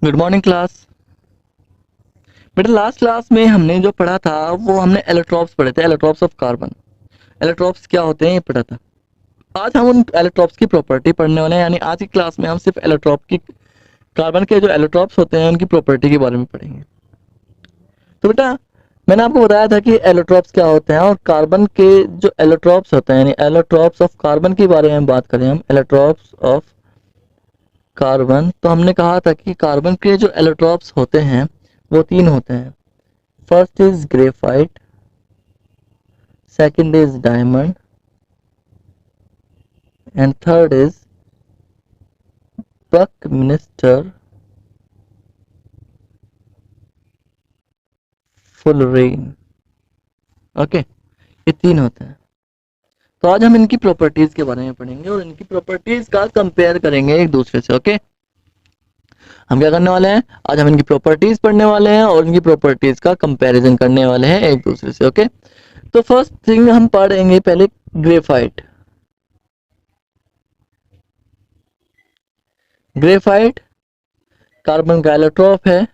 Good morning class. बेटा last class में हमने जो पढ़ा था वो हमने एलोट्रॉप्स पढ़े थे, एलोट्रॉप्स ऑफ कार्बन। एलोट्रॉप्स क्या होते हैं ये पढ़ा था। आज हम उन एलोट्रॉप्स की प्रॉपर्टी पढ़ने वाले हैं, यानी आज की क्लास में हम सिर्फ एलोट्रॉप की, कार्बन के जो एलोट्रॉप्स होते हैं उनकी प्रॉपर्टी के बारे में पढ़ेंगे। तो बेटा मैंने आपको बताया था कि एलोट्रॉप्स क्या होते हैं, और कार्बन के जो एलोट्रॉप्स होते हैं यानी एलोट्रॉप्स ऑफ कार्बन के बारे में बात करें हम, एलोट्रॉप्स ऑफ कार्बन, तो हमने कहा था कि कार्बन के जो एलोट्रॉप्स होते हैं वो तीन होते हैं। First is graphite, second is diamond, and third is Buckminster fullerene। Okay, ये तीन होते हैं। तो आज हम इनकी प्रॉपर्टीज के बारे में पढ़ेंगे और इनकी प्रॉपर्टीज का कंपेयर करेंगे एक दूसरे से। ओके, हम क्या करने वाले हैं, आज हम इनकी प्रॉपर्टीज पढ़ने वाले हैं और इनकी प्रॉपर्टीज का कंपैरिजन करने वाले हैं एक दूसरे से। ओके, तो फर्स्ट थिंग हम पढ़ेंगे पहले ग्रेफाइट। ग्रेफाइट कार्बन का एलोट्रॉप है,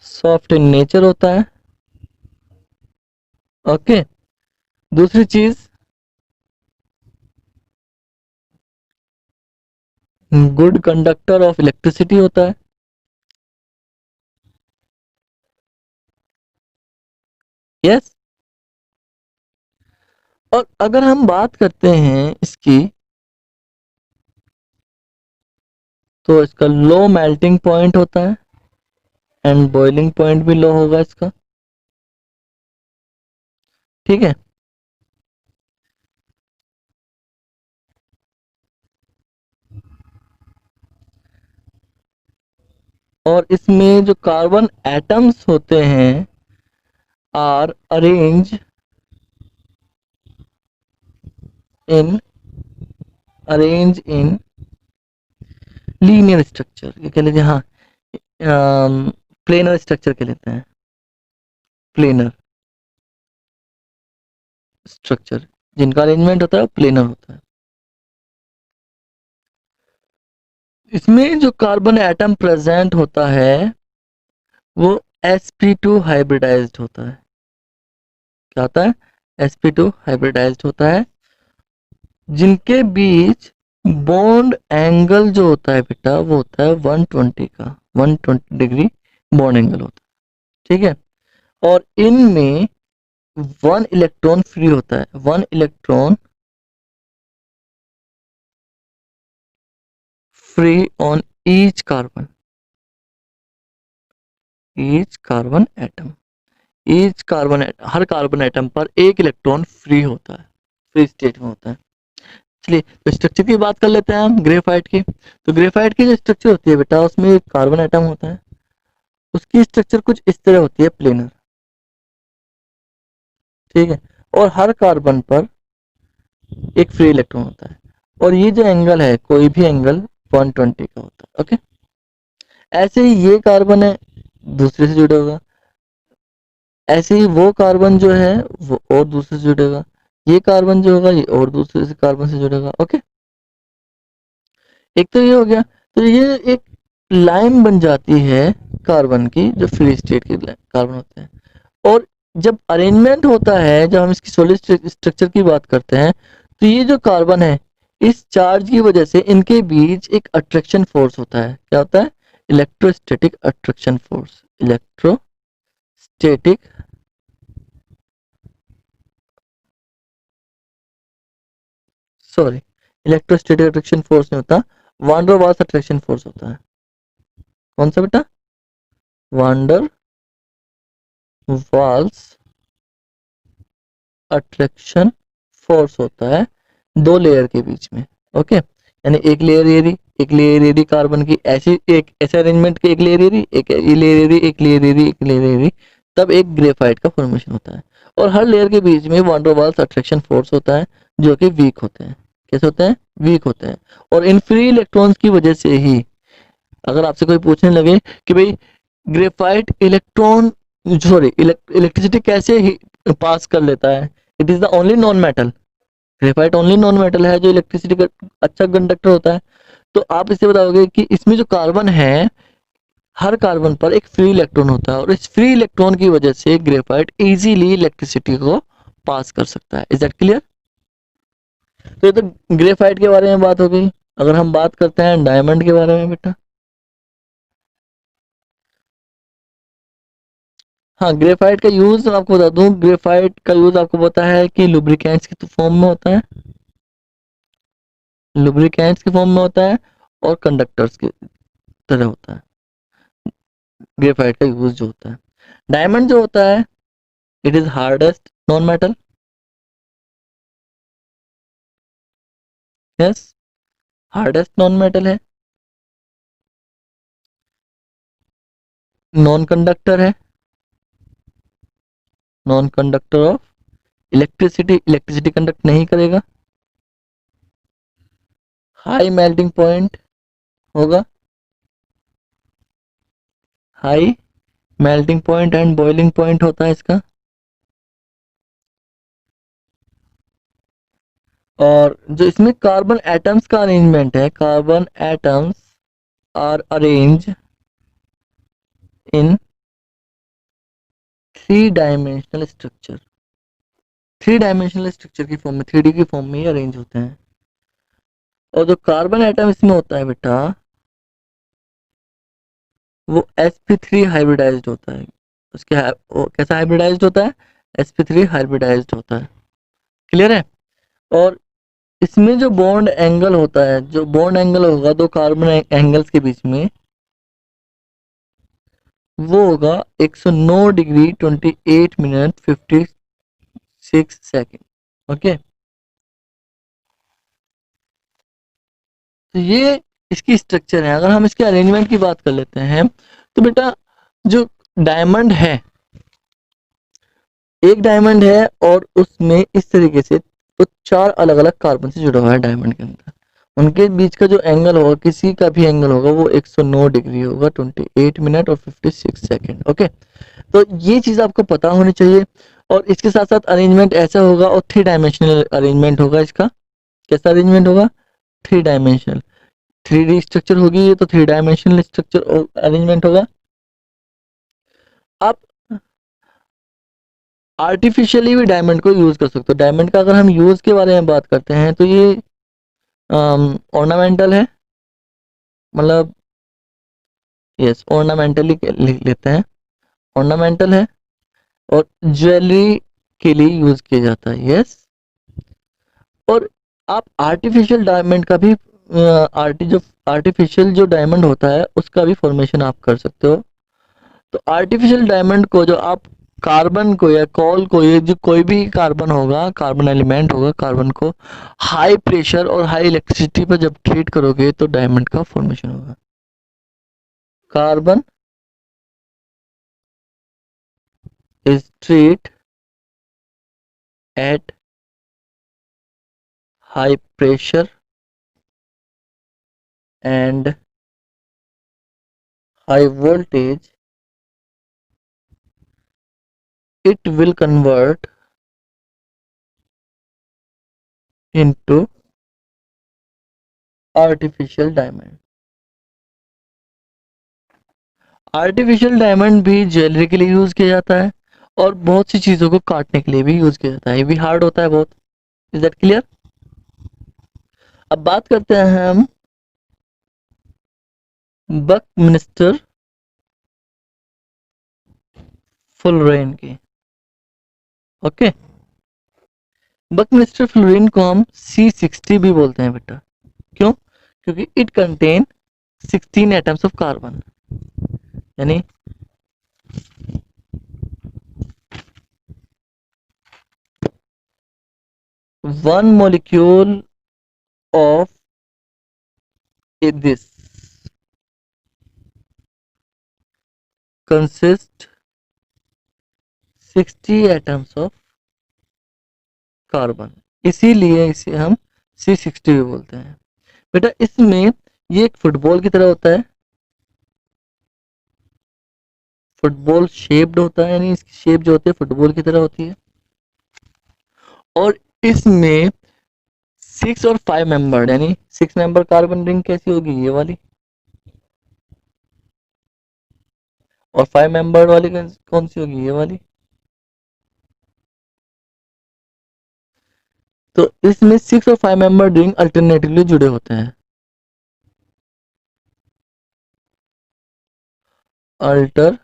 सॉफ्ट इन नेचर होता है। ओके, दूसरी चीज गुड कंडक्टर ऑफ इलेक्ट्रिसिटी होता है। यस, और अगर हम बात करते हैं इसकी, तो इसका लो मेल्टिंग पॉइंट होता है एंड बॉइलिंग पॉइंट भी लो होगा इसका। ठीक है, और इसमें जो कार्बन एटम्स होते हैं are arrange in linear structure, ये कह लीजिए, हाँ प्लेनर स्ट्रक्चर कह लेते हैं, प्लेनर स्ट्रक्चर, जिनका अरेंजमेंट होता है प्लेनर होता है। इसमें जो कार्बन एटम प्रेजेंट होता है वो sp2 हाइब्रिडाइज्ड होता है। क्या होता है? sp2 हाइब्रिडाइज्ड होता है, जिनके बीच बॉन्ड एंगल जो होता है बेटा वो होता है 120 का, 120 डिग्री बॉन्ड एंगल होता है। ठीक है, और इनमें वन इलेक्ट्रॉन फ्री होता है, one electron free on each carbon, each carbon atom, her carbon atom पर एक इलेक्ट्रॉन फ्री होता है, फ्री स्टेट में होता है। चलिए तो स्ट्रक्चर की बात कर लेते हैं हम ग्रेफाइट की। तो ग्रेफाइट की जो स्ट्रक्चर होती है बेटा, उसमें एक कार्बन एटम होता है, उसकी स्ट्रक्चर कुछ इस तरह होती है, प्लेनर। ठीक है, और हर कार्बन पर एक फ्री इलेक्ट्रॉन होता है, और ये जो एंगल है कोई भी एंगल 120 का होता है। ओके, ऐसे ही ये कार्बन है दूसरे से जुड़ा होगा, ऐसे ही वो कार्बन जो है वो और दूसरे से जुड़ेगा, ये कार्बन जो होगा ये और दूसरे से कार्बन से जुड़ेगा। ओके, एक तो ये हो गया। तो ये एक लाइन बन जाती है कार्बन की, जो फ्री स्टेट के कार्बन होते हैं। और जब अरेंजमेंट होता है, जब हम इसकी सॉलिड स्ट्रक्चर की बात करते हैं, तो ये जो कार्बन है इस चार्ज की वजह से इनके बीच एक अट्रैक्शन फोर्स होता है। क्या होता है? Electrostatic attraction force, electrostatic sorry electrostatic attraction force नहीं होता, वांडर वाल्स अट्रैक्शन फोर्स होता है। कौन सा बेटा? वांडर वाल्स अट्रैक्शन फोर्स होता है दो लेयर के बीच में। ओके, यानी एक लेयर ये रही, एक लेयर ये रही कार्बन की, ऐसी एक ऐसे अरेंजमेंट की, एक लेयर ये रही, एक ये लेयर ये रही, एक लेयर ये रही, एक लेयर ये रही, तब एक ग्रेफाइट का फॉर्मेशन होता है। और हर लेयर के बीच में वान डर वाल्स अट्रैक्शन फोर्स होता है, जो कि वीक होते हैं। कैसे होते हैं? वीक होते हैं। और इन फ्री इलेक्ट्रॉन्स की वजह से ही, अगर आपसे कोई पूछने लगे कि भाई ग्रेफाइट इलेक्ट्रॉन सॉरी इलेक्ट्रिसिटी कैसे ही पास कर लेता है, it is the only non metal, graphite only non metal है जो इलेक्ट्रिसिटी का अच्छा कंडक्टर होता है। तो आप इससे बताओगे कि इसमें जो कार्बन है, हर कार्बन पर एक फ्री इलेक्ट्रॉन होता है और इस फ्री इलेक्ट्रॉन की वजह से ग्रेफाइट इजीली इलेक्ट्रिसिटी को पास कर सकता है। Is that clear? तो ये तो ग्रेफाइट के बारे में बात हो गई। अगर हम बात करते हैं डायमंड के बारे में बेटा, हाँ, ग्रेफाइट का यूज आपको बता दूं, ग्रेफाइट का यूज आपको पता है कि लुब्रिकेंट्स के फॉर्म में होता है, लुब्रिकेंट्स के फॉर्म में होता है और कंडक्टर्स की तरह होता है ग्रेफाइट का यूज जो होता है। डायमंड जो होता है, it is hardest non metal. Yes, hardest non metal है, नॉन कंडक्टर है, non conductor of electricity, electricity conduct नहीं करेगा, हाई मेल्टिंग पॉइंट होगा, high melting point and boiling point होता है इसका। और जो इसमें कार्बन एटम्स का अरेंजमेंट है, carbon atoms are arrange in three dimensional structure, three dimensional structure की फॉर्म में, 3D की फॉर्म में ही अरेंज होते हैं। और जो कार्बन एटम इसमें होता है बेटा, वो sp3 हाइब्रिडाइज्ड होता है। वो कैसा हाइब्रिडाइज्ड होता है? sp3 हाइब्रिडाइज्ड होता है। क्लियर है? और इसमें जो बॉन्ड एंगल होता है, जो बॉन्ड एंगल होगा दो कार्बन एंगल्स के बीच में, वो होगा 109 डिग्री 28 मिनट 56 सेकेंड। ओके, तो ये इसकी स्ट्रक्चर है। अगर हम इसके अरेंजमेंट की बात कर लेते हैं तो बेटा, जो डायमंड है, एक डायमंड है और उसमें इस तरीके से तो चार अलग अलग कार्बन से जुड़ा हुआ है डायमंड के अंदर। उनके बीच का जो एंगल होगा, किसी का भी एंगल होगा, वो 109 डिग्री होगा 28 मिनट और 56 सेकेंड। ओके, तो ये चीज आपको पता होनी चाहिए। और इसके साथ साथ अरेंजमेंट ऐसा होगा, और थ्री डायमेंशनल अरेंजमेंट होगा इसका। कैसा अरेंजमेंट होगा? थ्री डायमेंशनल, 3D स्ट्रक्चर होगी ये, तो थ्री डायमेंशनल स्ट्रक्चर अरेंजमेंट होगा। आप आर्टिफिशियली भी डायमंड को यूज कर सकते हो। डायमंड का अगर हम यूज के बारे में बात करते हैं तो ये ऑर्नामेंटल है, मतलब यस, ऑर्नामेंटली लेते हैं, ऑर्नामेंटल है और ज्वेलरी के लिए यूज किया जाता है। यस, और आप आर्टिफिशियल डायमंड का भी आर्टिफिशियल जो डायमंड होता है उसका भी फॉर्मेशन आप कर सकते हो। तो आर्टिफिशियल डायमंड को जो आप कार्बन को या कॉल को, ये जो कोई भी कार्बन होगा, कार्बन एलिमेंट होगा, कार्बन को हाई प्रेशर और हाई इलेक्ट्रिसिटी पर जब ट्रीट करोगे तो डायमंड का फॉर्मेशन होगा। Carbon is treat at high pressure and high voltage, it will convert into artificial diamond। Artificial diamond भी ज्वेलरी के लिए यूज किया जाता है और बहुत सी चीजों को काटने के लिए भी यूज किया जाता है। ये भी हार्ड होता है बहुत। Is that clear? अब बात करते हैं हम बकमिंस्टर फुलरेन की। ओके, बकमिंस्टर फुलरेन को हम C60 भी बोलते हैं बेटा। क्यों? क्योंकि it contain 16 atoms of carbon, यानी one molecule of this consist 60 atoms of carbon, इसीलिए इसे हम C60 भी बोलते हैं। बेटा इसमें ये एक फुटबॉल की तरह होता है, फुटबॉल शेप्ड होता है, यानी इसकी शेप जो होती है फुटबॉल की तरह होती है। और इसमें 6 और 5 मेंबर, यानी 6 मेंबर कार्बन रिंग कैसी होगी, ये वाली, और 5 मेंबर वाली कौन सी होगी, ये वाली। तो इसमें 6 और 5 मेंबर रिंग अल्टरनेटिवली जुड़े होते हैं, alternatively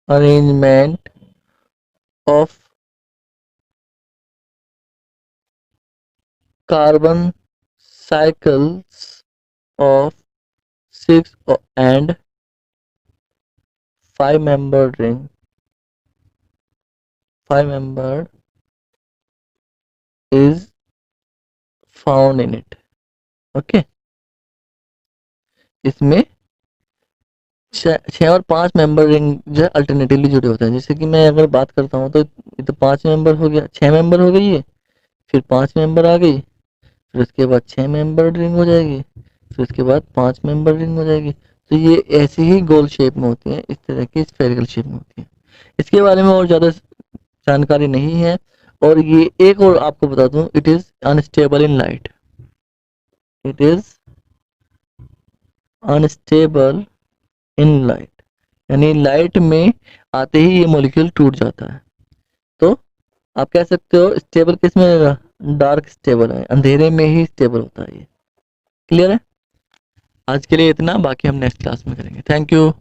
arrangement of carbon cycles of 6 and 5 member ring, 5 member is found in it. Okay, इसमें 6 और 5 मेंबर रिंग जो है अल्टरनेटिवली जुड़े होते हैं। जैसे कि मैं अगर बात करता हूँ तो ये तो 5 मेंबर हो गया, 6 मेंबर हो गई है, फिर 5 मेंबर आ गई, फिर उसके बाद 6 मेंबर रिंग हो जाएगी, फिर उसके बाद 5 मेंबर रिंग हो जाएगी। तो ये ऐसी ही गोल शेप में होती है, इस तरह की स्फेरिकल शेप में होती है। इसके बारे में और ज़्यादा जानकारी नहीं है। और ये एक और आपको बता दूं, it is unstable in light, it is unstable in light, यानी लाइट में आते ही ये मॉलिक्यूल टूट जाता है। तो आप कह सकते हो स्टेबल किस में रहेगा, डार्क स्टेबल है, अंधेरे में ही स्टेबल होता है ये। क्लियर है? आज के लिए इतना, बाकी हम नेक्स्ट क्लास में करेंगे। Thank you.